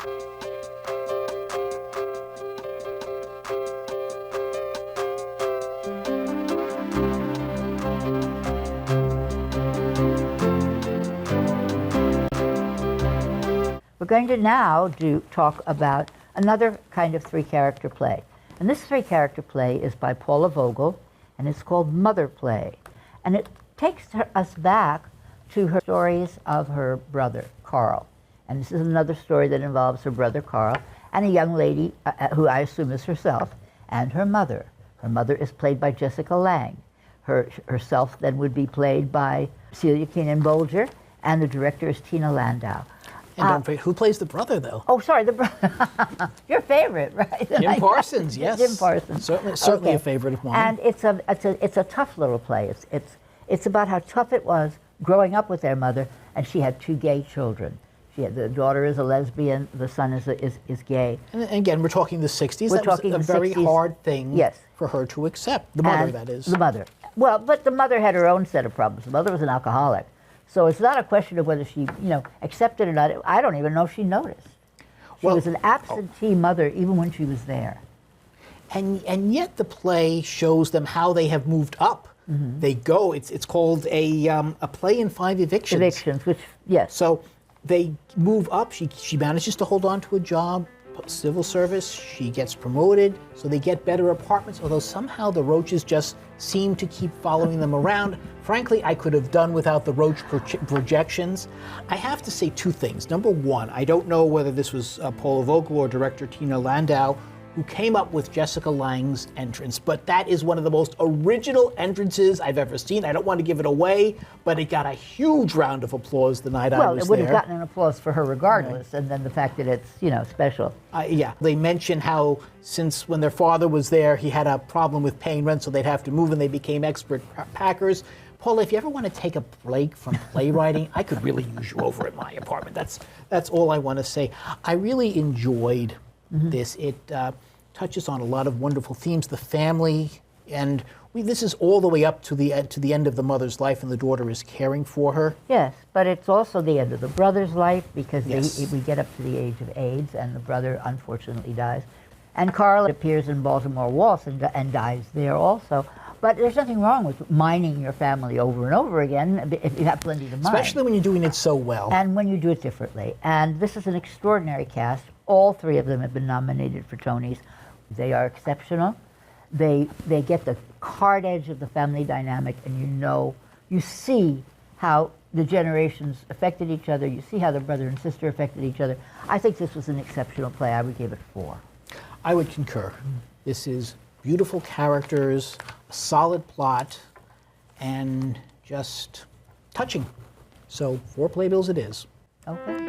We're going to now talk about another kind of three-character play. And this three-character play is by Paula Vogel, and it's called Mother Play. And it takes us back to her stories of her brother, Carl. And this is another story that involves her brother, Carl, and a young lady who I assume is herself, and her mother. Her mother is played by Jessica Lange. Herself then would be played by Celia Keenan-Bolger, and the director is Tina Landau. And don't forget, who plays the brother, though? Oh, sorry, the brother. Your favorite, right? Jim Parsons, yes. Jim Parsons. Certainly okay. A favorite of mine. And it's a tough little play. It's about how tough it was growing up with their mother, and she had two gay children. The daughter is a lesbian, the son is gay. And again, we're talking the 60s. We're talking a very 60s. Hard thing Yes. for her to accept. The mother, that is. The mother. Well, but the mother had her own set of problems. The mother was an alcoholic. So it's not a question of whether she, accepted it or not. I don't even know if she noticed. She was an absentee mother even when she was there. And yet the play shows them how they have moved up. Mm-hmm. They go. It's called a play in 5 evictions. Evictions, which yes. So they move up. She manages to hold on to a job, civil service. She gets promoted, so they get better apartments. Although somehow the Roaches just seem to keep following them around. Frankly, I could have done without the Roach projections. I have to say 2 things. Number 1, I don't know whether this was Paula Vogel or director Tina Landau who came up with Jessica Lange's entrance, but that is one of the most original entrances I've ever seen. I don't want to give it away, but it got a huge round of applause the night I was there. Well, it would have gotten an applause for her regardless, and then the fact that it's, special. Yeah, they mention how since when their father was there, he had a problem with paying rent, so they'd have to move, and they became expert packers. Paula, if you ever want to take a break from playwriting, I could really use you over at my apartment. That's all I want to say. I really enjoyed this. It touches on a lot of wonderful themes, the family, and this is all the way up to the end of the mother's life, and the daughter is caring for her. Yes, but it's also the end of the brother's life, because Yes. we get up to the age of AIDS, and the brother unfortunately dies. And Carl appears in Baltimore Waltz and dies there also. But there's nothing wrong with mining your family over and over again if you have plenty to mine. Especially when you're doing it so well. And when you do it differently. And this is an extraordinary cast. All 3 of them have been nominated for Tonys. They are exceptional. They get the hard edge of the family dynamic, and you see how the generations affected each other. You see how the brother and sister affected each other. I think this was an exceptional play. I would give it 4. I would concur. This is beautiful characters, a solid plot, and just touching. So 4 playbills it is. Okay.